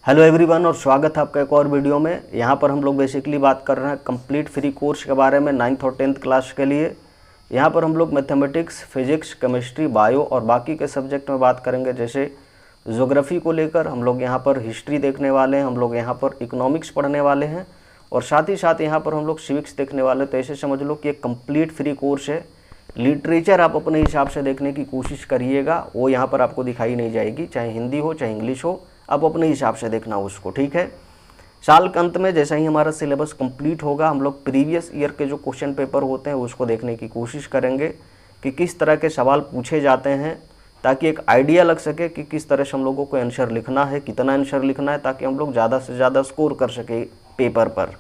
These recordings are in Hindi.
हेलो एवरीवन और स्वागत है आपका एक और वीडियो में। यहाँ पर हम लोग बेसिकली बात कर रहे हैं कंप्लीट फ्री कोर्स के बारे में 9th और 10th क्लास के लिए। यहाँ पर हम लोग मैथमेटिक्स, फिजिक्स, केमिस्ट्री, बायो और बाकी के सब्जेक्ट में बात करेंगे। जैसे ज्योग्राफी को लेकर हम लोग यहाँ पर हिस्ट्री देखने वाले हैं, हम लोग यहाँ पर इकोनॉमिक्स पढ़ने वाले हैं और साथ ही साथ यहाँ पर हम लोग सिविक्स देखने वाले हैं। तो ऐसे समझ लो कि एक कंप्लीट फ्री कोर्स है। लिटरेचर आप अपने हिसाब से देखने की कोशिश करिएगा, वो यहाँ पर आपको दिखाई नहीं जाएगी, चाहे हिंदी हो चाहे इंग्लिश हो, आप अपने हिसाब से देखना उसको, ठीक है। साल के अंत में जैसा ही हमारा सिलेबस कंप्लीट होगा, हम लोग प्रीवियस ईयर के जो क्वेश्चन पेपर होते हैं उसको देखने की कोशिश करेंगे कि किस तरह के सवाल पूछे जाते हैं, ताकि एक आइडिया लग सके कि किस तरह से हम लोगों को आंसर लिखना है, कितना आंसर लिखना है, ताकि हम लोग ज़्यादा से ज़्यादा स्कोर कर सके पेपर पर,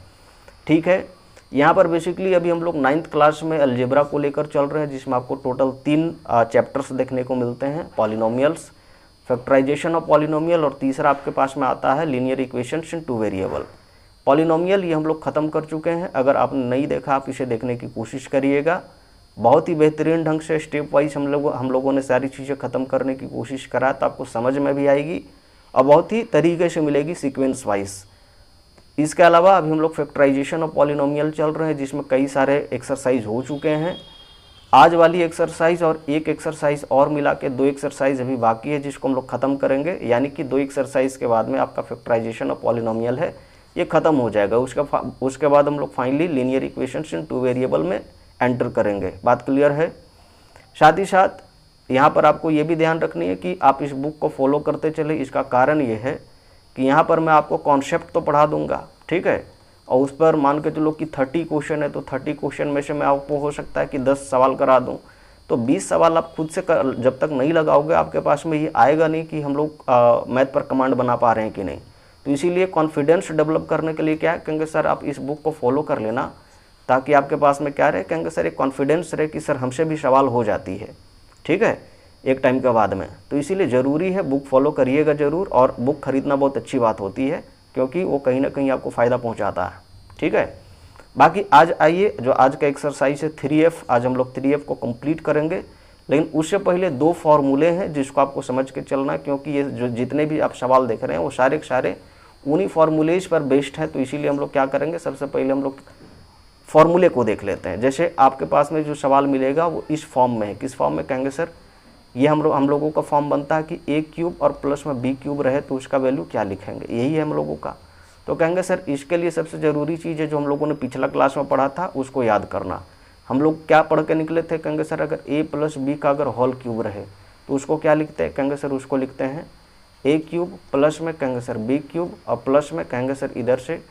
ठीक है। यहाँ पर बेसिकली अभी हम लोग 9th क्लास में अलजेब्रा को लेकर चल रहे हैं, जिसमें आपको टोटल 3 चैप्टर्स देखने को मिलते हैं। पॉलिनोमियल्स, फैक्टराइजेशन ऑफ पॉलिनोमियल और तीसरा आपके पास में आता है लीनियर इक्वेशंस इन 2 वेरिएबल। पॉलिनोमियल ये हम लोग ख़त्म कर चुके हैं। अगर आपने नहीं देखा, आप इसे देखने की कोशिश करिएगा। बहुत ही बेहतरीन ढंग से स्टेप वाइज हम लोगों ने सारी चीज़ें ख़त्म करने की कोशिश करा, तो आपको समझ में भी आएगी और बहुत ही तरीके से मिलेगी सीक्वेंस वाइज। इसके अलावा अभी हम लोग फैक्टराइजेशन ऑफ पॉलिनोमियल चल रहे हैं, जिसमें कई सारे एक्सरसाइज हो चुके हैं। आज वाली एक्सरसाइज और एक एक्सरसाइज और मिला के 2 एक्सरसाइज अभी बाकी है, जिसको हम लोग ख़त्म करेंगे। यानी कि 2 एक्सरसाइज के बाद में आपका फैक्टराइजेशन ऑफ पॉलिनोमियल है, ये ख़त्म हो जाएगा। उसके बाद हम लोग फाइनली लीनियर इक्वेशंस इन 2 वेरिएबल में एंटर करेंगे। बात क्लियर है। साथ ही साथ यहाँ पर आपको ये भी ध्यान रखनी है कि आप इस बुक को फॉलो करते चले। इसका कारण ये है कि यहाँ पर मैं आपको कॉन्सेप्ट तो पढ़ा दूंगा, ठीक है, और उस पर मान के चलो कि 30 क्वेश्चन है, तो 30 क्वेश्चन में से मैं आपको हो सकता है कि 10 सवाल करा दूं। तो 20 सवाल आप खुद से जब तक नहीं लगाओगे, आपके पास में ये आएगा नहीं कि हम लोग मैथ पर कमांड बना पा रहे हैं कि नहीं। तो इसीलिए कॉन्फिडेंस डेवलप करने के लिए क्या है, कहेंगे सर आप इस बुक को फॉलो कर लेना, ताकि आपके पास में क्या रहे, कहेंगे सर एक कॉन्फिडेंस रहे कि सर हमसे भी सवाल हो जाती है, ठीक है, एक टाइम के बाद में। तो इसीलिए ज़रूरी है बुक फॉलो करिएगा ज़रूर। और बुक खरीदना बहुत अच्छी बात होती है, क्योंकि वो कहीं ना कहीं आपको फ़ायदा पहुंचाता है, ठीक है। बाकी आज आइए, जो आज का एक्सरसाइज है 3F, आज हम लोग 3F को कंप्लीट करेंगे। लेकिन उससे पहले 2 फॉर्मूले हैं जिसको आपको समझ के चलना है, क्योंकि ये जो जितने भी आप सवाल देख रहे हैं वो सारे के सारे उन्हीं फार्मूलेज पर बेस्ड हैं। तो इसीलिए हम लोग क्या करेंगे, सबसे पहले हम लोग फार्मूले को देख लेते हैं। जैसे आपके पास में जो सवाल मिलेगा वो इस फॉर्म में है। किस फॉर्म में, कहेंगे सर ये हम लोगों का फॉर्म बनता है कि a क्यूब और प्लस में b क्यूब रहे तो उसका वैल्यू क्या लिखेंगे, यही है हम लोगों का। तो कहेंगे सर इसके लिए सबसे ज़रूरी चीज़ है जो हम लोगों ने पिछला क्लास में पढ़ा था, उसको याद करना। हम लोग क्या पढ़ के निकले थे, कहेंगे सर अगर a प्लस बी का अगर होल क्यूब रहे तो उसको क्या लिखते हैं, कहेंगे सर उसको लिखते हैं a क्यूब प्लस में कहेंगे सर b क्यूब और प्लस में कहेंगे सर इधर से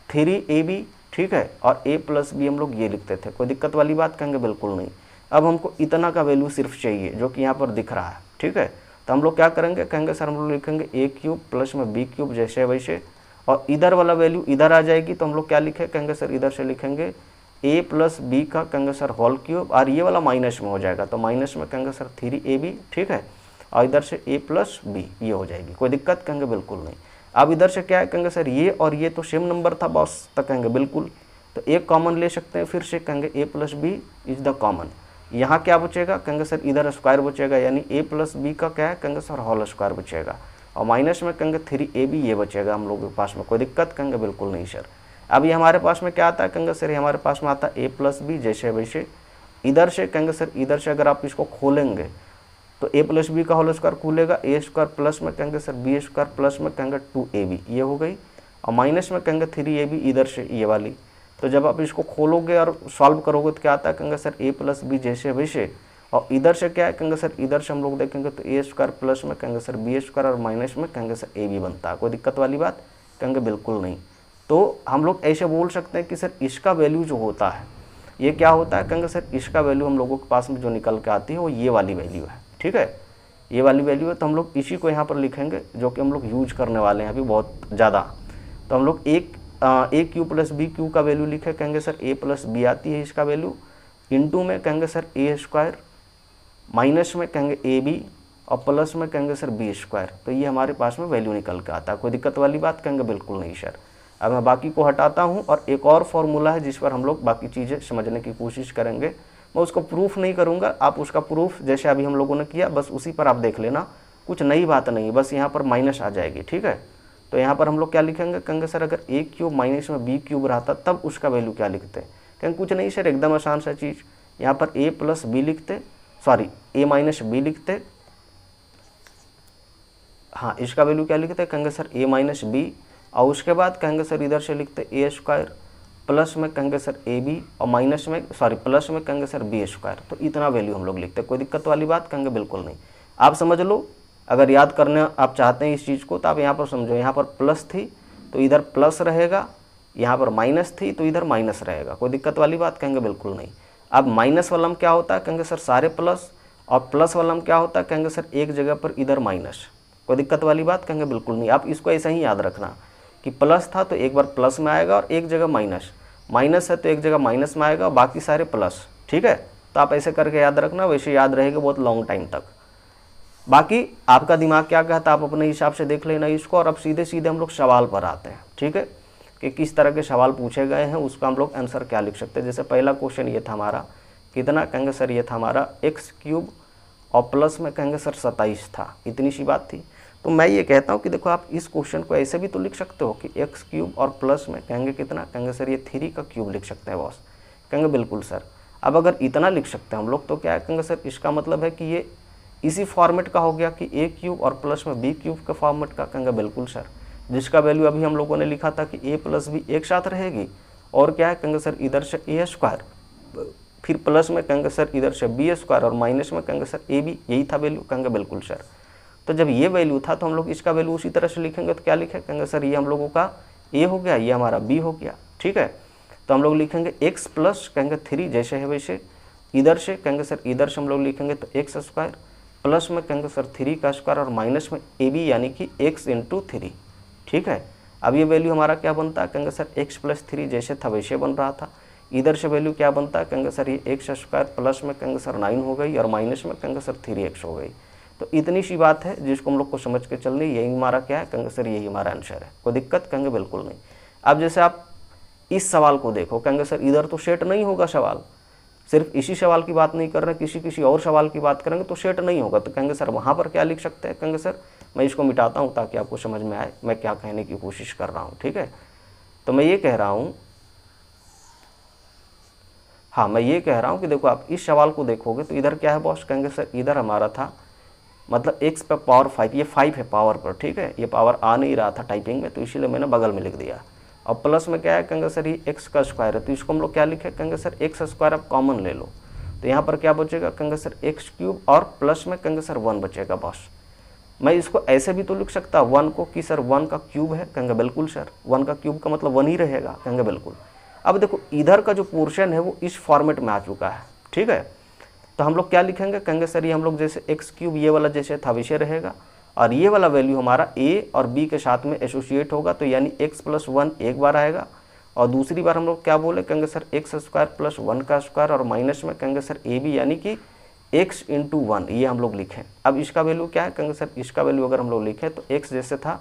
3ab, ठीक है, और a प्लस बी हम लोग ये लिखते थे। कोई दिक्कत वाली बात, कहेंगे बिल्कुल नहीं। अब हमको इतना का वैल्यू सिर्फ चाहिए जो कि यहाँ पर दिख रहा है, ठीक है। तो हम लोग क्या करेंगे, कहेंगे सर हम लोग लिखेंगे a क्यूब प्लस में b क्यूब जैसे वैसे, और इधर वाला वैल्यू इधर आ जाएगी तो हम लोग क्या लिखे, कहेंगे सर इधर से लिखेंगे a प्लस बी का कहेंगे सर होल क्यूब, और ये वाला माइनस में हो जाएगा तो माइनस में कहेंगे सर 3ab, ठीक है, और इधर से a प्लस बी ये हो जाएगी। कोई दिक्कत, कहेंगे बिल्कुल नहीं। अब इधर से क्या है, कहेंगे सर ये और ये तो सेम नंबर था बॉस, तक कहेंगे बिल्कुल, तो एक कॉमन ले सकते हैं। फिर से कहेंगे a plus B is the common. यहाँ क्या बचेगा, कहेंगे सर इधर स्क्वायर बचेगा, यानी a प्लस बी का क्या है, कहेंगे सर होल स्क्वायर बचेगा, और माइनस में कहेंगे 3ab ये बचेगा हम लोगों के पास में। कोई दिक्कत, कहेंगे बिल्कुल नहीं सर। अब ये हमारे पास में क्या आता है, कहेंगे सर ये हमारे पास में आता है a प्लस बी जैसे वैसे। इधर से कहेंगे सर इधर से अगर आप इसको खोलेंगे तो a प्लस बी का होल स्क्वायर खुलेगा, a स्क्वायर प्लस में कहेंगे सर b स्क्वायर प्लस में कहेंगे 2ab ये हो गई, और माइनस में कहेंगे 3ab इधर से ये वाली। तो जब आप इसको खोलोगे और सॉल्व करोगे तो क्या आता है, कहेंगे सर a प्लस बी जैसे वैसे, और इधर से क्या है, कहेंगे सर इधर से हम लोग देखेंगे तो a स्क्वायर प्लस में कहेंगे सर b स्क्वायर और माइनस में कहेंगे सर ab बनता है। कोई दिक्कत वाली बात, कहेंगे बिल्कुल नहीं। तो हम लोग ऐसे बोल सकते हैं कि सर इसका वैल्यू जो होता है ये क्या होता है, कहेंगे सर इसका वैल्यू हम लोगों के पास में जो निकल के आती है वो ये वाली वैल्यू है, ठीक है, ये वाली वैल्यू है। तो हम लोग इसी को यहाँ पर लिखेंगे, जो कि हम लोग यूज करने वाले हैं अभी बहुत ज़्यादा। तो हम लोग a cube plus B cube का वैल्यू लिखे, कहेंगे सर a प्लस बी आती है इसका वैल्यू, इंटू में कहेंगे सर a स्क्वायर, माइनस में कहेंगे ab और प्लस में कहेंगे सर b स्क्वायर। तो ये हमारे पास में वैल्यू निकल के आता है। कोई दिक्कत वाली बात, कहेंगे बिल्कुल नहीं सर। अब मैं बाकी को हटाता हूँ और एक और फॉर्मूला है जिस पर हम लोग बाकी चीज़ें समझने की कोशिश करेंगे। मैं उसको प्रूफ नहीं करूँगा, आप उसका प्रूफ जैसे अभी हम लोगों ने किया बस उसी पर आप देख लेना, कुछ नई बात नहीं, बस यहाँ पर माइनस आ जाएगी, ठीक है। तो यहाँ पर हम लोग क्या लिखेंगे, कहेंगे सर अगर a क्यूब माइनस में b क्यूब रहता तब उसका वैल्यू क्या लिखते, कहेंगे कुछ नहीं सर, एकदम आसान सा चीज़, यहाँ पर a प्लस बी लिखते, सॉरी a माइनस बी लिखते, हाँ इसका वैल्यू क्या लिखते, कहेंगे सर a माइनस बी, और उसके बाद कहेंगे सर इधर से लिखते ए स्क्वायर, प्लस में कहेंगे सर ए बी, और माइनस में सॉरी प्लस में कहेंगे सर बी स्क्वायर। तो इतना वैल्यू हम लोग लिखते हैं, कोई दिक्कत वाली बात, कहेंगे बिल्कुल नहीं। आप समझ लो, अगर याद करने आप चाहते हैं इस चीज़ को तो आप यहाँ पर समझो, यहाँ पर प्लस थी तो इधर प्लस रहेगा, यहाँ पर माइनस थी तो इधर माइनस रहेगा, कोई दिक्कत वाली बात, कहेंगे बिल्कुल नहीं। अब माइनस वाला में क्या होता है, कहेंगे सर सारे प्लस, और प्लस वाला में क्या होता है, कहेंगे सर एक जगह पर इधर माइनस, कोई दिक्कत वाली बात, कहेंगे बिल्कुल नहीं। आप इसको ऐसा ही याद रखना कि प्लस था तो एक बार प्लस में आएगा और एक जगह माइनस, माइनस है तो एक जगह माइनस में आएगा, बाकी सारे प्लस, ठीक है। तो आप ऐसे करके याद रखना, वैसे याद रहेगा बहुत लॉन्ग टाइम तक। बाकी आपका दिमाग क्या कहता है आप अपने हिसाब से देख लेना इसको। और अब सीधे सीधे हम लोग सवाल पर आते हैं, ठीक है, कि किस तरह के सवाल पूछे गए हैं, उसका हम लोग आंसर क्या लिख सकते हैं। जैसे पहला क्वेश्चन ये था हमारा, कितना, कहेंगे सर ये था हमारा एक्स क्यूब और प्लस में कहेंगे सर 27 था, इतनी सी बात थी। तो मैं ये कहता हूँ कि देखो आप इस क्वेश्चन को ऐसे भी तो लिख सकते हो कि एक्स क्यूब और प्लस में कहेंगे कितना, कहेंगे सर ये 3 का क्यूब लिख सकते हैं बॉस, कहेंगे बिल्कुल सर। अब अगर इतना लिख सकते हैं हम लोग तो क्या है, कहेंगे सर इसका मतलब है कि ये इसी फॉर्मेट का हो गया कि ए क्यूब और प्लस में बी क्यूब के फॉर्मेट का, कहेंगे बिल्कुल सर। जिसका वैल्यू अभी हम लोगों ने लिखा था कि ए प्लस बी एक साथ रहेगी, और क्या है, कहेंगे सर इधर से ए स्क्वायर, फिर प्लस में कहेंगे सर इधर से बी स्क्वायर, और माइनस में कहेंगे सर ए बी, यही था वैल्यू, कहेंगे बिल्कुल सर। तो जब ये वैल्यू था तो हम लोग इसका वैल्यू उसी तरह से लिखेंगे, तो क्या लिखे, कहेंगे सर ये हम लोगों का ए हो गया, ये हमारा बी हो गया, ठीक है। तो हम लोग लिखेंगे एक्स प्लस कहेंगे 3 जैसे है वैसे, इधर से कहेंगे सर इधर से हम लोग लिखेंगे तो एक्स स्क्वायर, प्लस में कहेंगे सर 3 का स्क्वायर, और माइनस में ए बी यानी कि एक्स इंटू 3, ठीक है। अब ये वैल्यू हमारा क्या बनता है, कहेंगे सर एक्स प्लस 3 जैसे था वैसे बन रहा था। इधर से वैल्यू क्या बनता है, कहेंगे सर ये एक्स स्क्वायर प्लस में कहेंगे सर 9 हो गई, और माइनस में कहेंगे सर 3x हो गई। तो इतनी सी बात है जिसको हम लोग को समझ के चलनी, यही हमारा क्या है, कहेंगे सर यही हमारा आंसर है, कोई दिक्कत, कहेंगे बिल्कुल नहीं। अब जैसे आप इस सवाल को देखो, कहेंगे सर इधर तो सेट नहीं होगा सवाल, सिर्फ इसी सवाल की बात नहीं कर रहे, किसी और सवाल की बात करेंगे तो सेट नहीं होगा। तो कहेंगे सर वहाँ पर क्या लिख सकते हैं, कहेंगे सर मैं इसको मिटाता हूँ ताकि आपको समझ में आए मैं क्या कहने की कोशिश कर रहा हूँ, ठीक है। तो मैं ये कह रहा हूँ, हाँ मैं ये कह रहा हूँ कि देखो आप इस सवाल को देखोगे तो इधर क्या है बॉस, कहेंगे सर इधर हमारा था मतलब x पे पावर 5, ये 5 है पावर पर, ठीक है, ये पावर आ नहीं रहा था टाइपिंग में तो इसीलिए मैंने बगल में लिख दिया। और प्लस में क्या है, कहेंगे सर ये x का स्क्वायर है, तो इसको हम लोग क्या लिखे, कहेंगे सर एक्स स्क्वायर आप कॉमन ले लो, तो यहाँ पर क्या बचेगा, कहेंगे सर एक्स क्यूब, और प्लस में कहेंगे सर 1 बचेगा बॉस। मैं इसको ऐसे भी तो लिख सकता 1 को कि सर 1 का क्यूब है, कहेंगे बिल्कुल सर, 1 का क्यूब का मतलब 1 ही रहेगा, कहेंगे बिल्कुल। अब देखो इधर का जो पोर्शन है वो इस फॉर्मेट में आ चुका है, ठीक है। तो हम लोग क्या लिखेंगे, कहेंगे सर ये हम लोग जैसे एक्स क्यूब ये वाला जैसे था वैसे रहेगा, और ये वाला वैल्यू हमारा ए और बी के साथ में एसोसिएट होगा, तो यानी एक्स प्लस 1 एक बार आएगा, और दूसरी बार हम लोग क्या बोले, कहेंगे सर एक्स स्क्वायर प्लस 1 का स्क्वायर, और माइनस में कहेंगे सर ए बी यानी कि एक्स इंटू 1, ये हम लोग लिखें। अब इसका वैल्यू क्या है, कहेंगे सर इसका वैल्यू अगर हम लोग लिखें तो एक्स जैसे था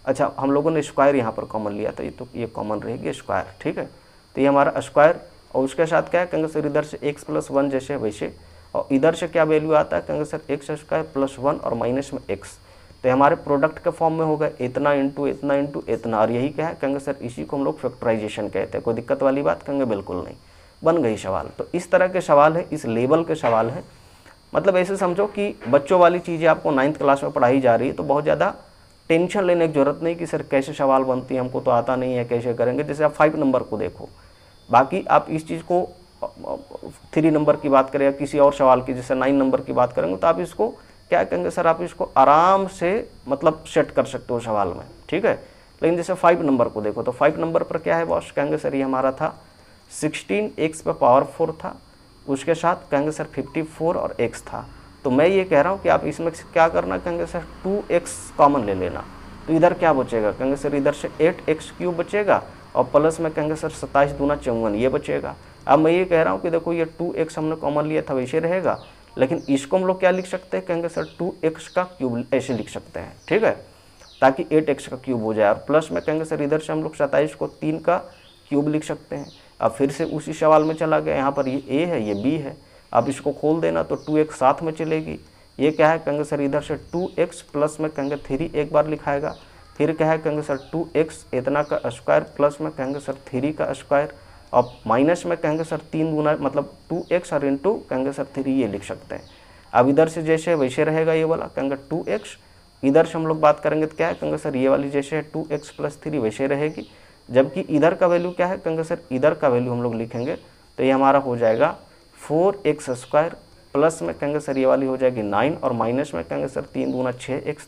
अच्छा हम लोगों ने स्क्वायर यहाँ पर कॉमन लिया था, ये कॉमन रहेगी स्क्वायर, ठीक है। तो ये हमारा स्क्वायर, और उसके साथ क्या है, कहेंगे सर इधर से एक्स प्लस 1 जैसे वैसे, और इधर से क्या वैल्यू आता है, कहेंगे सर एक्स स्क्वायर प्लस 1 और माइनस में एक्स, तो हमारे प्रोडक्ट के फॉर्म में होगा इतना इंटू इतना इंटू इतना, और यही क्या है, कहेंगे सर इसी को हम लोग फैक्टराइजेशन कहते हैं। कोई दिक्कत वाली बात, कहेंगे बिल्कुल नहीं, बन गई सवाल। तो इस तरह के सवाल है, इस लेवल के सवाल हैं। मतलब ऐसे समझो कि बच्चों वाली चीज़ें आपको 9th क्लास में पढ़ाई जा रही है, तो बहुत ज़्यादा टेंशन लेने की जरूरत नहीं कि सर कैसे सवाल बनती है, हमको तो आता नहीं है कैसे करेंगे। जैसे आप 5 नंबर को देखो, बाकी आप इस चीज़ को 3 नंबर की बात करें या किसी और सवाल की जैसे 9 नंबर की बात करेंगे, तो आप इसको क्या कहेंगे सर, आप इसको आराम से मतलब सेट कर सकते हो सवाल में, ठीक है। लेकिन जैसे 5 नंबर को देखो, तो 5 नंबर पर क्या है बॉस, कहेंगे सर ये हमारा था 16 एक्स पे पावर 4 था, उसके साथ कहेंगे सर 54 और एक्स था। तो मैं ये कह रहा हूँ कि आप इसमें क्या करना, कहेंगे सर 2x कॉमन ले लेना, तो इधर क्या बचेगा, कहेंगे सर इधर से 8x क्यूब बचेगा, और प्लस में कहेंगे सर 27 दूना 54 ये बचेगा। अब मैं ये कह रहा हूँ कि देखो ये 2x हमने कॉमन लिया था वैसे रहेगा, लेकिन इसको हम लोग क्या लिख सकते हैं, कहेंगे सर 2x का क्यूब ऐसे लिख सकते हैं, ठीक है, ताकि 8x का क्यूब हो जाए। और प्लस में कहेंगे सर इधर से हम लोग 27 को 3 का क्यूब लिख सकते हैं। अब फिर से उसी सवाल में चला गया, यहाँ पर ये a है ये b है, अब इसको खोल देना तो 2x साथ में चलेगी, ये क्या है, कहेंगे सर इधर से 2x प्लस में कहेंगे 3 एक बार लिखाएगा, फिर क्या है कहेंगे सर 2x इतना का स्क्वायर प्लस में कहेंगे सर 3 का स्क्वायर और माइनस में कहेंगे सर 3 गुना मतलब 2x और इंटू कहेंगे सर 3 ये लिख सकते हैं। अब इधर से जैसे वैसे रहेगा ये वाला कहेंगे 2x, इधर से हम लोग बात करेंगे तो क्या है कहेंगे सर ये वाली जैसे है 2x प्लस 3 वैसे रहेगी, जबकि इधर का वैल्यू क्या है कहेंगे सर इधर का वैल्यू हम लोग लिखेंगे तो ये हमारा हो जाएगा 4x स्क्वायर प्लस में कहेंगे सर ये वाली हो जाएगी 9 और माइनस में कहेंगे सर 3 दूना 6x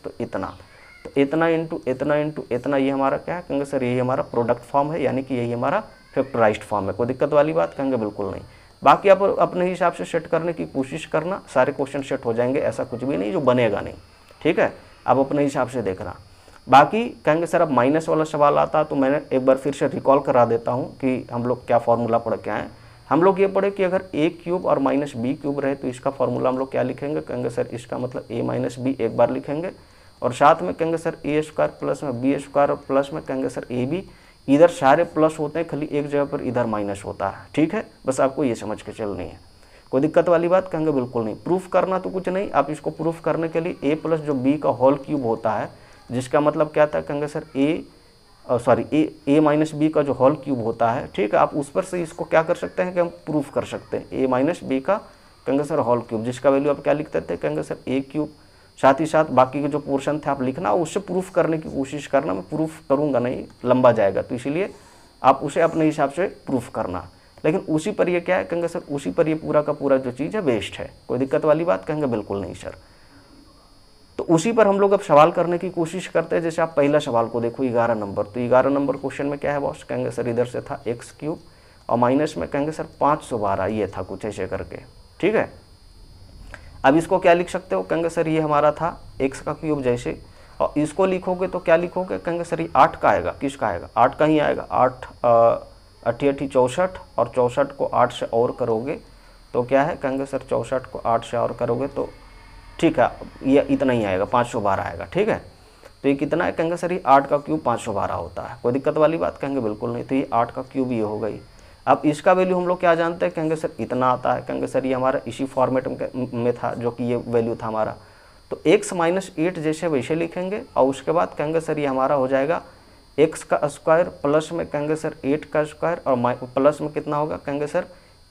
तो इतना इंटू इतना ये हमारा क्या है कहेंगे सर यही हमारा प्रोडक्ट फॉर्म है, यानी कि यही हमारा फैक्टराइज्ड फॉर्म है। कोई दिक्कत वाली बात कहेंगे बिल्कुल नहीं। बाकी आप अपने हिसाब से सेट करने की कोशिश करना, सारे क्वेश्चन सेट हो जाएंगे, ऐसा कुछ भी नहीं जो बनेगा नहीं, ठीक है। आप अपने हिसाब से देखना। बाकी कहेंगे सर अब माइनस वाला सवाल आता तो मैंने एक बार फिर से रिकॉल करा देता हूँ कि हम लोग क्या फॉर्मूला पढ़ के आए। हम लोग ये पढ़े कि अगर a क्यूब और माइनस बी क्यूब रहे तो इसका फॉर्मूला हम लोग क्या लिखेंगे कहेंगे सर इसका मतलब a माइनस बी एक बार लिखेंगे और साथ में कहेंगे सर a स्क्वायर प्लस में b स्क्वायर और प्लस में कहेंगे सर a b, इधर सारे प्लस होते हैं, खाली एक जगह पर इधर माइनस होता है, ठीक है। बस आपको ये समझ के चलनी है, कोई दिक्कत वाली बात कहेंगे बिल्कुल नहीं। प्रूफ करना तो कुछ नहीं, आप इसको प्रूफ करने के लिए a प्लस जो b का होल क्यूब होता है, जिसका मतलब क्या था कहेंगे सर a माइनस बी का जो होल क्यूब होता है, ठीक है, आप उस पर से इसको क्या कर सकते हैं कि हम प्रूफ कर सकते हैं a माइनस बी का कहेंगे सर होल क्यूब, जिसका वैल्यू आप क्या लिखते थे कहेंगे सर a क्यूब। साथ ही साथ बाकी के जो पोर्शन थे आप लिखना, उससे प्रूफ करने की कोशिश करना, मैं प्रूफ करूँगा नहीं, लंबा जाएगा, तो इसीलिए आप उसे अपने हिसाब से प्रूफ करना। लेकिन उसी पर ये क्या है कहेंगे सर उसी पर ये पूरा का पूरा जो चीज़ है बेस्ड है, कोई दिक्कत वाली बात कहेंगे बिल्कुल नहीं सर। तो उसी पर हम लोग अब सवाल करने की कोशिश करते हैं। जैसे आप पहला सवाल को देखो 11 नंबर, तो 11 नंबर क्वेश्चन में क्या है बॉस कहेंगे सर इधर से था x क्यूब और माइनस में कहेंगे सर 512 ये था कुछ ऐसे करके, ठीक है। अब इसको क्या लिख सकते हो कहेंगे सर ये हमारा था x का क्यूब जैसे, और इसको लिखोगे तो क्या लिखोगे कहेंगे सर ये 8 का आएगा, किसका आएगा 8 का ही आएगा। 8 8 64 और 64 को 8 से और करोगे तो क्या है कहेंगे सर 64 को 8 से और करोगे तो ठीक है ये इतना ही आएगा 512 आएगा, ठीक है। तो ये कितना है कहेंगे सर ये 8 का क्यूब 512 होता है, कोई दिक्कत वाली बात कहेंगे बिल्कुल नहीं। तो ये 8 का क्यूब ये हो गई। अब इसका वैल्यू हम लोग क्या जानते हैं कहेंगे सर इतना आता है, कहेंगे सर ये हमारा इसी फॉर्मेट में था जो कि ये वैल्यू था हमारा। तो x माइनस 8 जैसे वैसे लिखेंगे और उसके बाद कहेंगे सर ये हमारा हो जाएगा x का स्क्वायर प्लस में कहेंगे सर 8 का स्क्वायर और प्लस में कितना होगा कहेंगे सर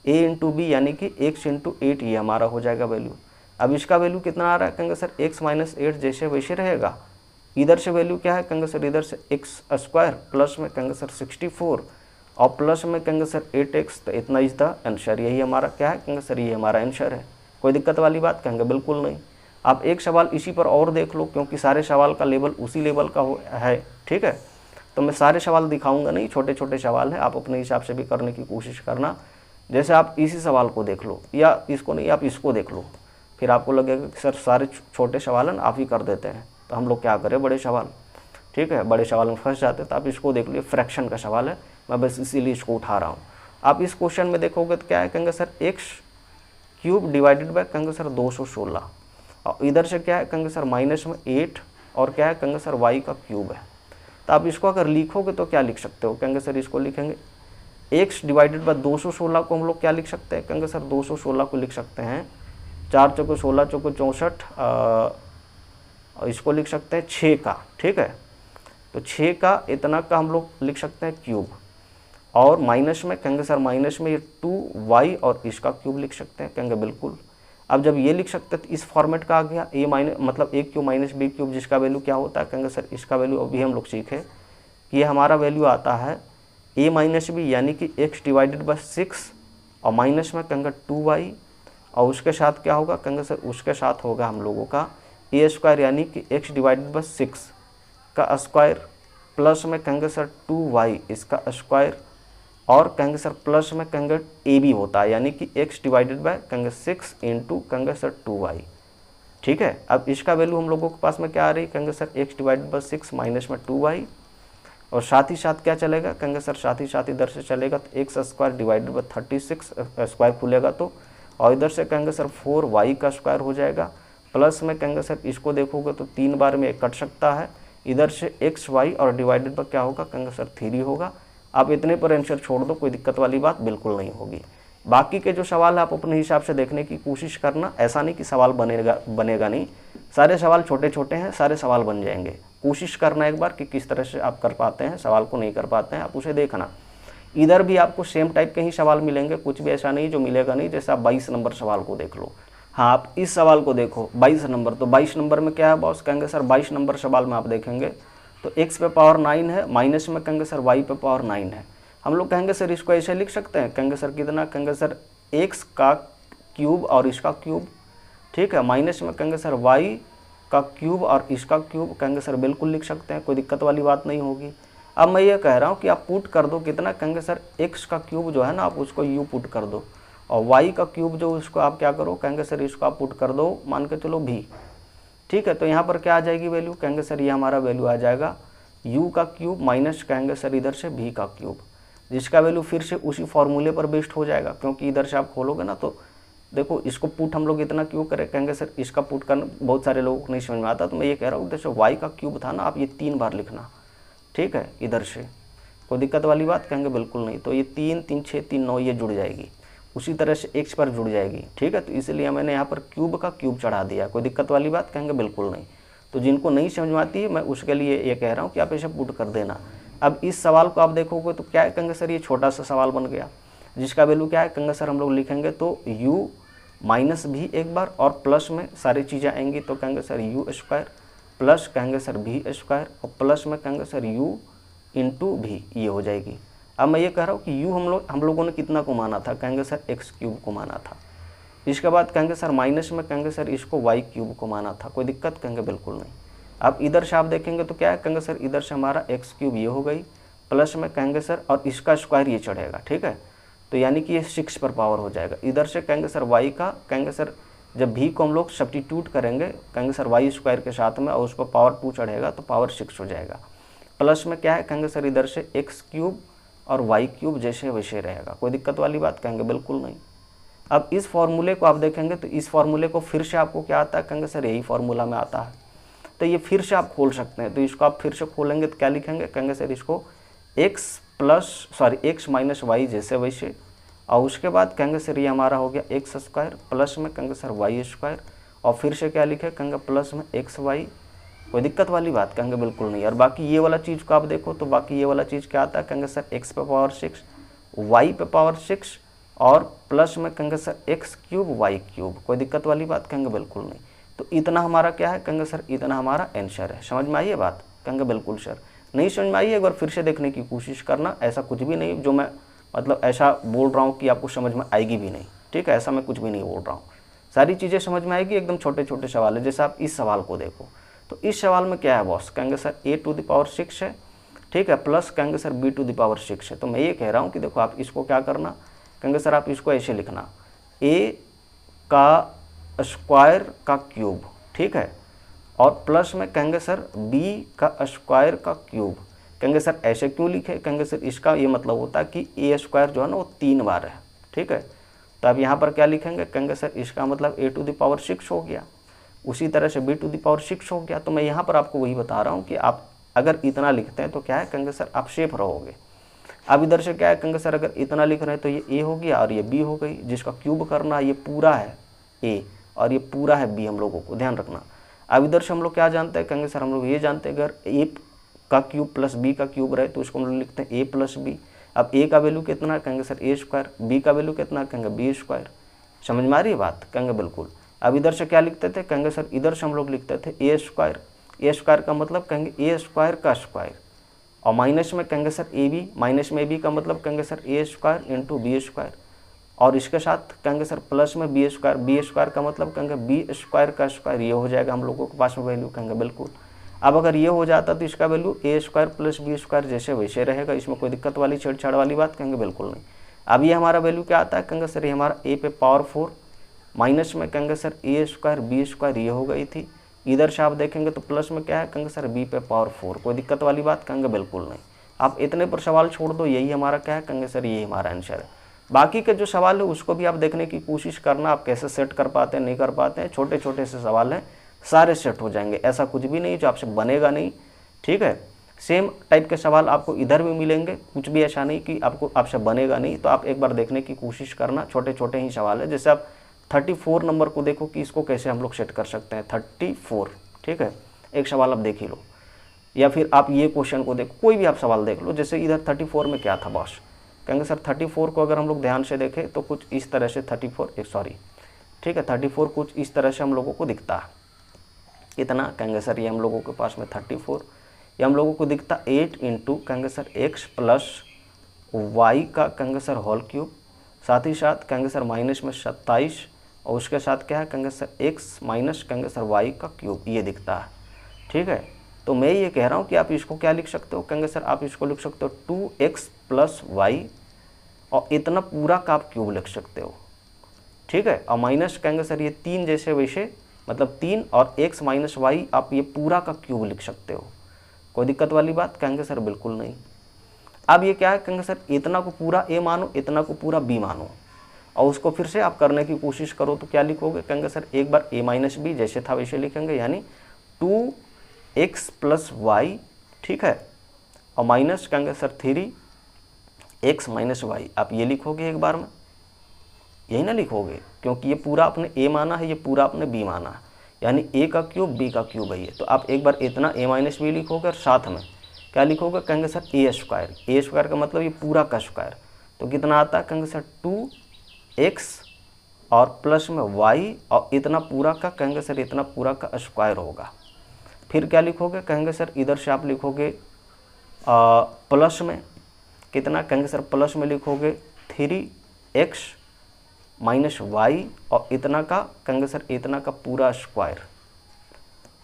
a इंटू बी, यानी कि x इंटू 8 ये हमारा हो जाएगा वैल्यू। अब इसका वैल्यू कितना आ रहा है कहेंगे सर x माइनस 8 जैसे वैसे रहेगा। इधर से वैल्यू क्या है कहेंगे सर इधर से x स्क्वायर प्लस में कहेंगे सर 64 और प्लस में कहेंगे सर 8x, तो इतना इज द आंसर। यही हमारा क्या है कहेंगे सर ये हमारा आंसर है, कोई दिक्कत वाली बात कहेंगे बिल्कुल नहीं। आप एक सवाल इसी पर और देख लो, क्योंकि सारे सवाल का लेवल उसी लेवल का है, ठीक है। तो मैं सारे सवाल दिखाऊंगा नहीं, छोटे छोटे सवाल हैं, आप अपने हिसाब से भी करने की कोशिश करना। जैसे आप इसी सवाल को देख लो, या इसको नहीं आप इसको देख लो, फिर आपको लगेगा कि सर सारे छोटे सवाल हैं आप ही कर देते हैं, तो हम लोग क्या करें बड़े सवाल, ठीक है, बड़े सवाल में फंस जाते। तो आप इसको देख लीजिए, फ्रैक्शन का सवाल है, मैं बस इसीलिए इसको उठा रहा हूँ। आप इस क्वेश्चन में देखोगे तो क्या है कहेंगे sir x cube divided by कहेंगे सर 216 और इधर से क्या है कहेंगे सर माइनस में 8 और क्या है कहेंगे सर y का क्यूब है। तो आप इसको अगर लिखोगे तो क्या लिख सकते हो कहेंगे सर इसको लिखेंगे x डिवाइडेड बाय 216 को हम लोग क्या लिख सकते हैं कहेंगे सर 216 को लिख सकते हैं 4 चौको 16 चौको 64 और इसको लिख सकते हैं 6 का, ठीक है। तो 6 का इतना का हम लोग लिख सकते हैं क्यूब और माइनस में कहेंगे सर माइनस में ये 2y और इसका क्यूब लिख सकते हैं कहेंगे बिल्कुल। अब जब ये लिख सकते हैं तो इस फॉर्मेट का आ गया a माइनस मतलब a cube minus b cube, जिसका वैल्यू क्या होता है कहेंगे सर इसका वैल्यू अभी हम लोग सीखे कि ये हमारा वैल्यू आता है a माइनस बी, यानी कि x डिवाइडेड बाय 6 और माइनस में कहेंगे 2y और उसके साथ क्या होगा कहेंगे सर उसके साथ होगा हम लोगों का a स्क्वायर, यानी कि x डिवाइडेड बाय 6 का स्क्वायर प्लस में कहेंगे सर 2y इसका स्क्वायर और कहेंगे सर प्लस में कहेंगे ए बी होता है, यानी कि x डिवाइडेड बाय कहेंगे 6 इंटू कहेंगे सर 2y, ठीक है। अब इसका वैल्यू हम लोगों के पास में क्या आ रही कहेंगे sir x divided by 6 minus में 2y और साथ ही साथ क्या चलेगा कहेंगे सर साथ ही साथ इधर से चलेगा तो x square divided by 36 square खुलेगा तो, और इधर से कहेंगे सर 4y का स्क्वायर हो जाएगा प्लस में कहेंगे सर इसको देखोगे तो 3 बार में कट सकता है, इधर से xy और डिवाइडेड पर क्या होगा कहेंगे सर 3 होगा। आप इतने पर आंसर छोड़ दो, कोई दिक्कत वाली बात बिल्कुल नहीं होगी। बाकी के जो सवाल है आप अपने हिसाब से देखने की कोशिश करना, ऐसा नहीं कि सवाल बनेगा नहीं, सारे सवाल छोटे छोटे हैं, सारे सवाल बन जाएंगे, कोशिश करना एक बार कि किस तरह से आप कर पाते हैं, सवाल को नहीं कर पाते हैं, आप उसे देखना। इधर भी आपको सेम टाइप के ही सवाल मिलेंगे, कुछ भी ऐसा नहीं जो मिलेगा नहीं। जैसे आप 22 नंबर सवाल को देख लो। हाँ, आप इस सवाल को देखो 22 नंबर, तो 22 नंबर में क्या है बॉस, कहेंगे सर 22 नंबर सवाल में आप देखेंगे तो x पे पावर 9 है, माइनस में कहेंगे सर y पे पावर 9 है। हम लोग कहेंगे सर इसको ऐसे लिख सकते हैं, कहेंगे सर कितना, कहेंगे सर x का क्यूब और इसका क्यूब, ठीक है, माइनस में कहेंगे सर y का क्यूब और इसका क्यूब, कहेंगे सर बिल्कुल लिख सकते हैं, कोई दिक्कत वाली बात नहीं होगी। अब मैं ये कह रहा हूँ कि आप पुट कर दो कितना, कहेंगे सर x का क्यूब जो है ना आप उसको u पुट कर दो, और y का क्यूब जो उसको आप क्या करो, कहेंगे सर इसको आप पुट कर दो, मान के चलो v, ठीक है। तो यहाँ पर क्या आ जाएगी वैल्यू, कहेंगे सर ये हमारा वैल्यू आ जाएगा u का क्यूब माइनस कहेंगे सर इधर से v का क्यूब, जिसका वैल्यू फिर से उसी फॉर्मूले पर बेस्ड हो जाएगा, क्योंकि इधर से आप खोलोगे ना तो देखो इसको पुट हम लोग इतना क्यों करें, कहेंगे सर इसका पुट करना बहुत सारे लोगों को नहीं समझ में आता, तो मैं ये कह रहा हूँ जैसे y का क्यूब था ना, आप ये 3 बार लिखना, ठीक है, इधर से कोई दिक्कत वाली बात, कहेंगे बिल्कुल नहीं। तो ये 3 3 6 3 9 ये जुड़ जाएगी, उसी तरह से x पर जुड़ जाएगी, ठीक है। तो इसलिए मैंने यहाँ पर क्यूब का क्यूब चढ़ा दिया, कोई दिक्कत वाली बात, कहेंगे बिल्कुल नहीं। तो जिनको नहीं समझ में आती है मैं उसके लिए ये कह रहा हूँ कि आप इसे पुट कर देना। अब इस सवाल को आप देखोगे तो क्या है, कहेंगे सर ये छोटा सा सवाल बन गया, जिसका वैल्यू क्या है, कहेंगे सर हम लोग लिखेंगे तो u माइनस भी एक बार और प्लस में सारी चीज़ें आएंगी, तो कहेंगे सर u स्क्वायर प्लस कहेंगे सर v स्क्वायर और प्लस में कहेंगे सर u इंटू भी, ये हो जाएगी। अब मैं ये कह रहा हूँ कि u हम लोगों ने कितना को माना था, कहेंगे सर x क्यूब को माना था। इसके बाद कहेंगे सर माइनस में कहेंगे सर इसको y क्यूब को माना था, कोई दिक्कत, कहेंगे बिल्कुल नहीं। अब इधर से आप देखेंगे तो क्या है, कहेंगे सर इधर से हमारा x क्यूब ये हो गई, प्लस में कहेंगे सर और इसका स्क्वायर ये चढ़ेगा, ठीक है। तो यानी कि ये 6 पर पावर हो जाएगा। इधर से कहेंगे सर y का, कहेंगे सर जब भी को हम लोग सब्स्टिट्यूट करेंगे कहेंगे सर y स्क्वायर के साथ में और उस पर पावर 2 चढ़ेगा तो पावर 6 हो जाएगा। प्लस में क्या है, कहेंगे सर इधर से x क्यूब और y क्यूब जैसे वैसे रहेगा, कोई दिक्कत वाली बात, कहेंगे बिल्कुल नहीं। अब इस फॉर्मूले को आप देखेंगे तो इस फॉर्मूले को फिर से आपको क्या आता है, कहेंगे सर यही फॉर्मूला में आता है, तो ये फिर से आप खोल सकते हैं। तो इसको आप फिर से खोलेंगे तो क्या लिखेंगे, कहेंगे सर इसको x माइनस y जैसे वैसे, और उसके बाद कहेंगे सर ये हमारा हो गया x स्क्वायर प्लस में कहेंगे सर y स्क्वायर, और फिर से क्या लिखे, कहेंगे प्लस में xy, कोई दिक्कत वाली बात, कहेंगे बिल्कुल नहीं। और बाकी ये वाला चीज़ को आप देखो तो बाकी ये वाला चीज़ क्या आता है, कहेंगे सर x पे पावर 6 y पे पावर 6 और प्लस में कहेंगे sir x cube y cube, कोई दिक्कत वाली बात, कहेंगे बिल्कुल नहीं। तो इतना हमारा क्या है, कहेंगे सर इतना हमारा आंसर है। समझ में आई ये बात, कहेंगे बिल्कुल सर। नहीं समझ में आई एक बार फिर से देखने की कोशिश करना, ऐसा कुछ भी नहीं जो मैं मतलब ऐसा बोल रहा हूँ कि आपको समझ में आएगी भी नहीं, ठीक है, ऐसा मैं कुछ भी नहीं बोल रहा हूँ, सारी चीज़ें समझ में आएगी। एकदम छोटे छोटे सवाल है। जैसे आप इस सवाल को देखो तो इस सवाल में क्या है बॉस, कहेंगे sir a to the power 6 है, ठीक है, प्लस कहेंगे sir b to the power 6 है। तो मैं ये कह रहा हूँ कि देखो आप इसको क्या करना, कहेंगे सर आप इसको ऐसे लिखना a का स्क्वायर का क्यूब, ठीक है, और प्लस में कहेंगे सर b का स्क्वायर का क्यूब। कहेंगे सर ऐसे क्यों लिखे, कहेंगे सर इसका ये मतलब होता है कि a स्क्वायर जो है ना वो 3 बार है, ठीक है। तो अब यहाँ पर क्या लिखेंगे, कहेंगे सर इसका मतलब a टू द पावर 6 हो गया, उसी तरह से b टू द पावर 6 हो गया। तो मैं यहाँ पर आपको वही बता रहा हूँ कि आप अगर इतना लिखते हैं तो क्या है, कहेंगे सर आप सेफ रहोगे। अब इधर से क्या है, कहेंगे सर अगर इतना लिख रहे हैं तो ये a हो गया और ये b हो गई, जिसका क्यूब करना ये पूरा है a और ये पूरा है b, हम लोगों को ध्यान रखना। अब इधर से हम लोग क्या जानते हैं, कहेंगे सर हम लोग ये जानते हैं अगर a का क्यूब प्लस b का क्यूब रहे तो उसको हम लोग लिखते हैं a प्लस b। अब a का वैल्यू कितना, कहेंगे सर a स्क्वायर, b का वैल्यू कितना, कहेंगे b स्क्वायर। समझ में आ रही है बात, कहेंगे बिल्कुल। अब इधर से क्या लिखते थे, कहेंगे सर इधर से हम लोग लिखते थे a स्क्वायर, a स्क्वायर का मतलब कहेंगे a स्क्वायर का स्क्वायर, और माइनस में कहेंगे सर ab, माइनस में ab का मतलब कहेंगे sir a square into b square, और इसके साथ कहेंगे सर प्लस में b स्क्वायर का मतलब कहेंगे b स्क्वायर का स्क्वायर, ये हो जाएगा हम लोगों के पास में वैल्यू, कहेंगे बिल्कुल। अब अगर ये हो जाता तो इसका value a square plus b square जैसे वैसे रहेगा, इसमें कोई दिक्कत वाली छेड़छाड़ वाली बात, कहेंगे बिल्कुल नहीं। अब ये हमारा वैल्यू क्या आता है, कहेंगे सर ये हमारा a पे पावर 4 माइनस में कहेंगे sir a square b square, ये हो गई थी। इधर से आप देखेंगे तो प्लस में क्या है, कहेंगे सर b पे पावर 4, कोई दिक्कत वाली बात, कहेंगे बिल्कुल नहीं। आप इतने पर सवाल छोड़ दो, यही हमारा क्या है, कहेंगे सर यही हमारा आंसर है। बाकी के जो सवाल है उसको भी आप देखने की कोशिश करना, आप कैसे सेट कर पाते हैं नहीं कर पाते हैं। छोटे छोटे से सवाल हैं, सारे सेट हो जाएंगे, ऐसा कुछ भी नहीं जो आपसे बनेगा नहीं, ठीक है। सेम टाइप के सवाल आपको इधर भी मिलेंगे, कुछ भी ऐसा नहीं कि आपसे बनेगा नहीं। तो आप एक बार देखने की कोशिश करना, छोटे छोटे ही सवाल है। जैसे आप 34 नंबर को देखो कि इसको कैसे हम लोग सेट कर सकते हैं, 34, ठीक है, एक सवाल आप देख ही लो। या फिर आप ये क्वेश्चन को देखो, कोई भी आप सवाल देख लो, जैसे इधर 34 में क्या था बॉस, कहेंगे सर 34 को अगर हम लोग ध्यान से देखें तो कुछ इस तरह से 34 कुछ इस तरह से हम लोगों को दिखता है। कितना, कहेंगे सर ये हम लोगों के पास में 34, ये हम लोगों को दिखता 8 इंटू कहेंगे सर x प्लस वाई का कहेंगे सर होल क्यूब, साथ ही साथ कहेंगे सर माइनस में 27 और उसके साथ क्या है कहेंगे सर x माइनस कहेंगे सर वाई का क्यूब, ये दिखता है। ठीक है, तो मैं ये कह रहा हूँ कि आप इसको क्या लिख सकते हो, कहेंगे सर आप इसको लिख सकते हो 2x प्लस वाई और इतना पूरा का आप क्यूब लिख सकते हो। ठीक है, और माइनस कहेंगे सर ये 3 जैसे वैसे, मतलब 3 और x माइनस वाई आप ये पूरा का क्यूब लिख सकते हो। कोई दिक्कत वाली बात, कहेंगे सर बिल्कुल नहीं। अब ये क्या है, कहेंगे सर इतना को पूरा a मानो, इतना को पूरा b मानो, और उसको फिर से आप करने की कोशिश करो तो क्या लिखोगे, कहेंगे सर एक बार a माइनस बी जैसे था वैसे लिखेंगे, यानी 2x प्लस वाई। ठीक है, और माइनस कहेंगे सर 3x माइनस वाई, आप ये लिखोगे एक बार में, यही ना लिखोगे, क्योंकि ये पूरा आपने a माना है, ये पूरा आपने b माना है, यानी a का क्यूब b का क्यूब है ये। तो आप एक बार इतना a माइनस बी लिखोगे और साथ में क्या लिखोगे, कहेंगे सर a स्क्वायर का मतलब ये पूरा का स्क्वायर, तो कितना आता है कहेंगे सर 2x और प्लस में y और इतना पूरा का कहेंगे सर इतना पूरा का स्क्वायर होगा। फिर क्या लिखोगे, कहेंगे सर इधर से आप लिखोगे प्लस में कितना, कहेंगे सर प्लस में लिखोगे 3x माइनस वाई और इतना का कहेंगे सर इतना का पूरा स्क्वायर,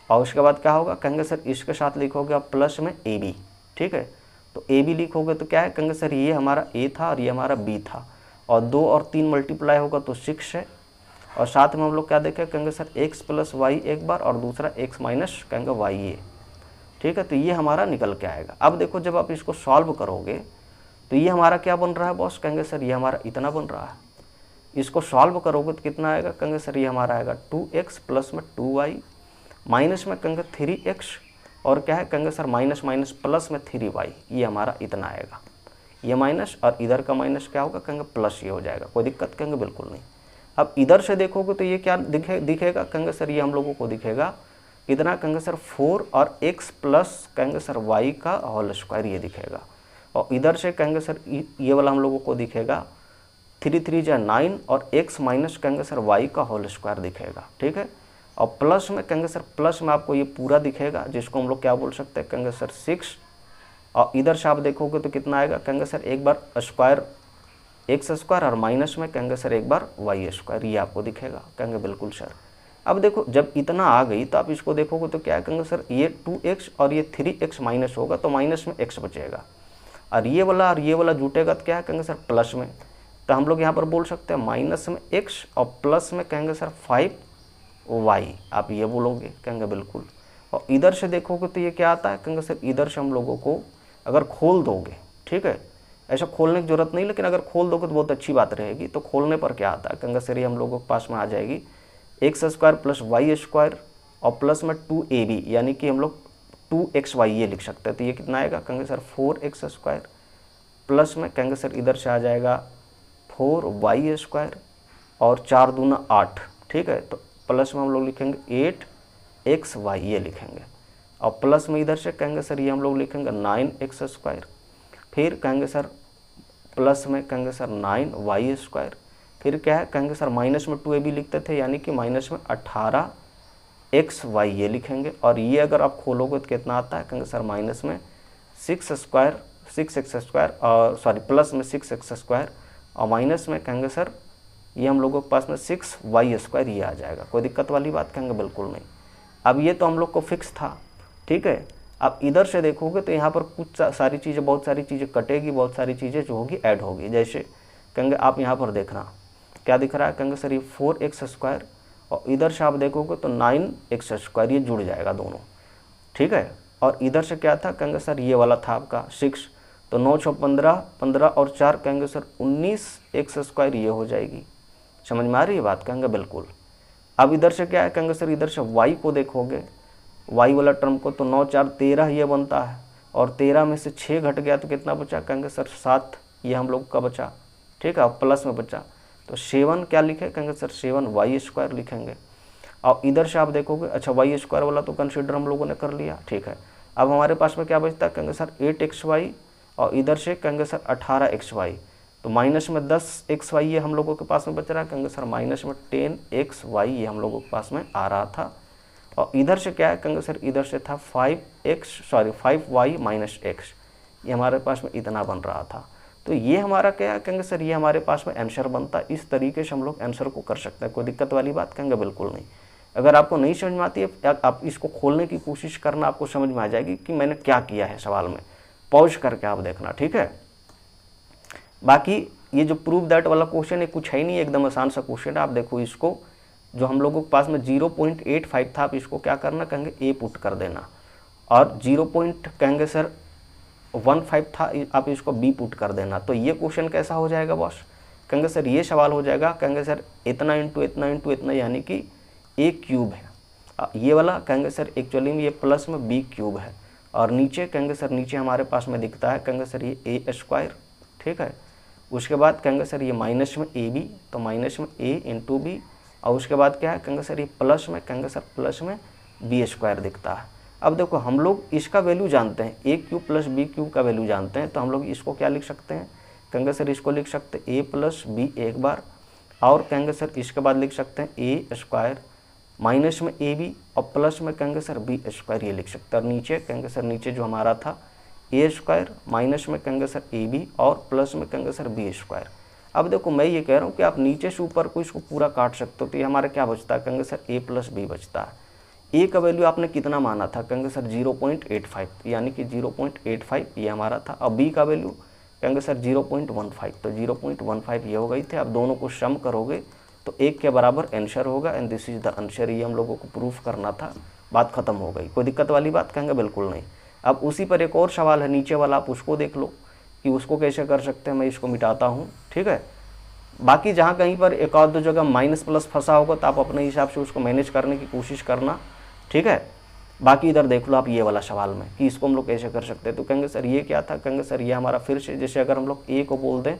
और उसके बाद क्या होगा, कहेंगे सर इसके साथ लिखोगे आप प्लस में AB। ठीक है, तो AB लिखोगे तो क्या है, कहेंगे सर ये हमारा A था और ये हमारा B था, और 2 और 3 मल्टीप्लाई होगा तो 6 है, और साथ में हम लोग क्या देखें, कहेंगे सर x प्लस वाई एक बार और दूसरा x माइनस कहेंगे वाई ये। ठीक है, तो ये हमारा निकल के आएगा। अब देखो जब आप इसको सॉल्व करोगे तो ये हमारा क्या बन रहा है बॉस, कहेंगे सर ये हमारा इतना बन रहा है। इसको सॉल्व करोगे तो कितना आएगा, कहेंगे सर ये हमारा आएगा 2x प्लस में 2y माइनस में कहेंगे 3x और क्या है कहेंगे सर माइनस माइनस प्लस में 3y, ये हमारा इतना आएगा। ये माइनस और इधर का माइनस क्या होगा, कहेंगे प्लस ये हो जाएगा। कोई दिक्कत, कहेंगे बिल्कुल नहीं। अब इधर से देखोगे तो ये क्या दिखेगा, कहेंगे सर ये हम लोगों को दिखेगा कितना, कहेंगे सर 4 और x प्लस कहेंगे सर y का होल स्क्वायर, ये दिखेगा। और इधर से कहेंगे सर ये वाला हम लोगों को दिखेगा 3 3 जा 9 और x माइनस कहेंगे सर y का होल स्क्वायर दिखेगा। ठीक है, और प्लस में कहेंगे सर प्लस में आपको ये पूरा दिखेगा, जिसको हम लोग क्या बोल सकते हैं, कहेंगे सर 6, और इधर से आप देखोगे तो कितना आएगा, कहेंगे सर एक बार स्क्वायर x स्क्वायर और माइनस में कहेंगे सर एक बार y स्क्वायर, ये आपको दिखेगा। कहेंगे बिल्कुल सर। अब देखो जब इतना आ गई तो आप इसको देखोगे तो क्या है, कहेंगे सर ये 2x और ये 3x माइनस होगा तो माइनस में x बचेगा, और ये वाला जुटेगा तो क्या है, कहेंगे सर प्लस में, तो हम लोग यहाँ पर बोल सकते हैं माइनस में x और प्लस में कहेंगे सर 5y, आप ये बोलोगे। कहेंगे बिल्कुल। और इधर से देखोगे तो ये क्या आता है, कहेंगे सर इधर से हम लोगों को अगर खोल दोगे, ठीक है, ऐसा खोलने की जरूरत नहीं, लेकिन अगर खोल दोगे तो बहुत अच्छी बात रहेगी। तो खोलने पर क्या आता है, कहेंगे सर ये हम लोगों के पास में आ जाएगी x square plus y square और प्लस में 2ab, यानी कि हम लोग 2xy ये लिख सकते हैं। तो ये कितना आएगा, कहेंगे सर 4x स्क्वायर प्लस में कहेंगे सर इधर से आ जाएगा 4y स्क्वायर और 4 दूना 8। ठीक है, तो प्लस में हम लोग लिखेंगे 8xy ये लिखेंगे, और प्लस में इधर से कहेंगे सर ये हम लोग लिखेंगे 9x स्क्वायर, फिर कहेंगे सर प्लस में कहेंगे सर 9y स्क्वायर, फिर क्या है कहेंगे सर माइनस में 2ab लिखते थे, यानी कि माइनस में 18xy ये लिखेंगे, और ये अगर आप खोलोगे तो कितना आता है, कहेंगे सर माइनस में 6x स्क्वायर और सॉरी प्लस में 6x स्क्वायर और माइनस में कहेंगे सर ये हम लोगों के पास में 6y स्क्वायर ये आ जाएगा। कोई दिक्कत वाली बात, कहेंगे बिल्कुल नहीं। अब ये तो हम लोग को फिक्स था। ठीक है, अब इधर से देखोगे तो यहाँ पर कुछ सारी चीज़ें, बहुत सारी चीज़ें कटेगी, बहुत सारी चीज़ें जो होगी ऐड होगी। जैसे कहेंगे आप यहाँ पर देखना क्या दिख रहा है, कहेंगे सर ये 4x स्क्वायर और इधर से आप देखोगे तो 9x स्क्वायर ये जुड़ जाएगा दोनों। ठीक है, और इधर से क्या था, कहेंगे सर ये वाला था आपका 6, तो 9 6 15, 15 और 4 कहेंगे सर 19x स्क्वायर ये हो जाएगी। समझ में आ रही है बात, कहेंगे बिल्कुल। अब इधर से क्या है, कहेंगे सर इधर से y को देखोगे, y वाला टर्म को, तो 9 4 13 ये बनता है, और 13 में से 6 घट गया तो कितना बचा, कहेंगे सर 7 ये हम लोग का बचा। ठीक है, अब प्लस में बचा तो 7 क्या लिखे, कहेंगे सर 7y स्क्वायर लिखेंगे। और इधर से आप देखोगे, अच्छा y स्क्वायर वाला तो कंसिडर हम लोगों ने कर लिया। ठीक है, अब हमारे पास में क्या बचता है, कहेंगे सर 8xy और इधर से कहेंगे सर 18xy, तो माइनस में 10xy ये हम लोगों के पास में बच रहा है, कहेंगे सर माइनस में 10xy ये हम लोगों के पास में आ रहा था। और इधर से क्या है, कहेंगे सर इधर से था 5y माइनस x, ये हमारे पास में इतना बन रहा था। तो ये हमारा क्या है, कहेंगे सर ये हमारे पास में आंसर बनता है। इस तरीके से हम लोग आंसर को कर सकते हैं, कोई दिक्कत वाली बात, कहेंगे बिल्कुल नहीं। अगर आपको नहीं समझ में आती है, आप इसको खोलने की कोशिश करना, आपको समझ में आ जाएगी कि मैंने क्या किया है सवाल में। पॉज करके आप देखना, ठीक है। बाकी ये जो प्रूव दैट वाला क्वेश्चन है कुछ है ही नहीं, एकदम आसान सा क्वेश्चन है। आप देखो इसको, जो हम लोगों के पास में 0.85 था, आप इसको क्या करना, कहेंगे ए पुट कर देना, और 0. सर 15 था, आप इसको बी पुट कर देना। तो ये क्वेश्चन कैसा हो जाएगा बॉस, कहेंगे सर ये सवाल हो जाएगा, कहेंगे सर इतना इंटू इतना इंटू इतना, यानी कि ए क्यूब है। ये वाला कहेंगे सर एक्चुअली में ये प्लस में बी क्यूब है, और नीचे कहेंगे सर नीचे हमारे पास में दिखता है, कहेंगे सर ये ए स्क्वायर, ठीक है। उसके बाद कहेंगे सर ये माइनस में ए बी, तो माइनस में ए इंटू बी, और उसके बाद क्या है, कहेंगे सर ये प्लस में, कहेंगे सर प्लस में बी स्क्वायर दिखता है। अब देखो हम लोग इसका वैल्यू जानते हैं, ए क्यूब प्लस बी क्यूब का वैल्यू जानते हैं, तो हम लोग इसको क्या लिख सकते हैं, कहेंगे सर इसको लिख सकते हैं ए प्लस बी एक बार, और कहेंगे सर इसके बाद लिख सकते हैं ए स्क्वायर माइनस में ए बी और प्लस में कहेंगे सर बी स्क्वायर, ये लिख सकते हैं। और नीचे कहेंगे सर नीचे जो हमारा था ए स्क्वायर माइनस में कहेंगे सर ए बी और प्लस में कहेंगे सर बी स्क्वायर। अब देखो मैं ये कह रहा हूँ कि आप नीचे से ऊपर को इसको पूरा काट सकते हो, तो ये हमारा क्या बचता है, कहेंगे सर ए प्लस बी बचता है। ए का वैल्यू आपने कितना माना था, कहेंगे सर 0.85, यानी कि 0.85 ये हमारा था। अब बी का वैल्यू कहेंगे सर 0.15, तो 0.15 ये हो गई थे। आप दोनों को सम करोगे तो एक के बराबर आंसर होगा, and this is the answer. ये हम लोगों को प्रूफ करना था, बात खत्म हो गई। कोई दिक्कत वाली बात, कहेंगे बिल्कुल नहीं। अब उसी पर एक और सवाल है नीचे वाला, आप उसको देख लो कि उसको कैसे कर सकते हैं। मैं इसको मिटाता हूँ, ठीक है। बाकी जहाँ कहीं पर एक और दो जगह माइनस प्लस फंसा होगा तो आप अपने हिसाब से उसको मैनेज करने की कोशिश करना, ठीक है। बाकी इधर देख लो आप ये वाला सवाल में कि इसको हम लोग कैसे कर सकते हैं। तो कहेंगे सर ये क्या था, कहेंगे सर ये हमारा फिर से, जैसे अगर हम लोग ए को बोल दें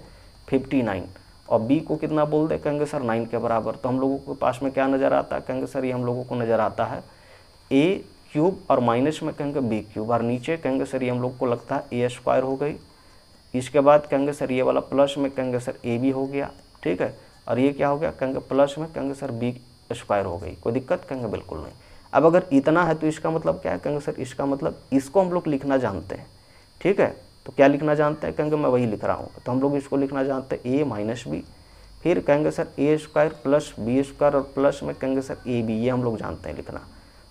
59 और बी को कितना बोल दें, कहेंगे सर 9 के बराबर, तो हम लोगों के पास में क्या नज़र आता है, कहेंगे सर ये हम लोगों को नज़र आता है ए क्यूब और माइनस में कहेंगे बी क्यूब, और नीचे कहेंगे सर ये हम लोग को लगता है ए स्क्वायर हो गई। इसके बाद कहेंगे सर ये वाला प्लस में कहेंगे सर ए बी हो गया, ठीक है। और ये क्या हो गया, कहेंगे प्लस में कहेंगे सर बी स्क्वायर हो गई। कोई दिक्कत, कहेंगे बिल्कुल नहीं। अब अगर इतना है तो इसका मतलब क्या है, कहेंगे सर इसका मतलब इसको हम लोग लिखना जानते हैं, ठीक है। तो क्या लिखना जानते हैं, कहेंगे मैं वही लिख रहा हूँ। तो हम लोग इसको लिखना जानते हैं ए माइनस बी, फिर कहेंगे सर ए स्क्वायर प्लस बी स्क्वायर और प्लस में कहेंगे सर ए बी, ये हम लोग जानते हैं लिखना।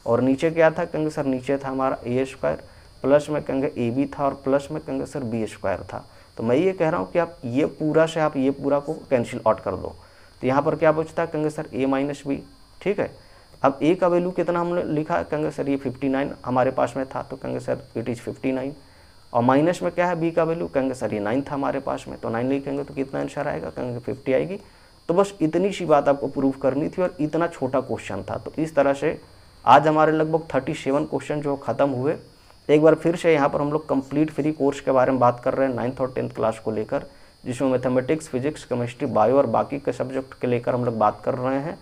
और नीचे क्या था, कहेंगे सर नीचे था हमारा ए स्क्वायर प्लस में कहेंगे ए बी था और प्लस में कहेंगे सर बी स्क्वायर था। तो मैं ये कह रहा हूँ कि आप ये पूरा से आप ये पूरा को कैंसिल आउट कर दो, तो यहाँ पर क्या बचता है, कहेंगे सर ए माइनस बी, ठीक है। अब ए का वैल्यू कितना हमने लिखा, कहेंगे सर ये 59 हमारे पास में था, तो कहेंगे सर इट इज़ 59। और माइनस में क्या है बी का वैल्यू, कहेंगे सर ये 9 था हमारे पास में, तो 9 लिखेंगे तो कितना आंसर आएगा, कहेंगे 50 आएगी। तो बस इतनी सी बात आपको प्रूव करनी थी, और इतना छोटा क्वेश्चन था। तो इस तरह से आज हमारे लगभग 37 क्वेश्चन जो ख़त्म हुए। एक बार फिर से यहाँ पर हम लोग कंप्लीट फ्री कोर्स के बारे में बात कर रहे हैं 9th और 10th क्लास को लेकर, जिसमें मैथमेटिक्स, फिजिक्स, केमिस्ट्री, बायो और बाकी के सब्जेक्ट के लेकर हम लोग बात कर रहे हैं।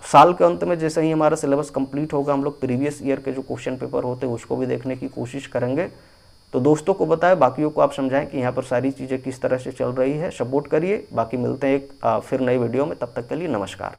साल के अंत में जैसे ही हमारा सिलेबस कंप्लीट होगा, हम लोग प्रीवियस ईयर के जो क्वेश्चन पेपर होते हैं उसको भी देखने की कोशिश करेंगे। तो दोस्तों को बताएं, बाकियों को आप समझाएं कि यहाँ पर सारी चीज़ें किस तरह से चल रही है। सपोर्ट करिए। बाकी मिलते हैं एक फिर नई वीडियो में, तब तक के लिए नमस्कार।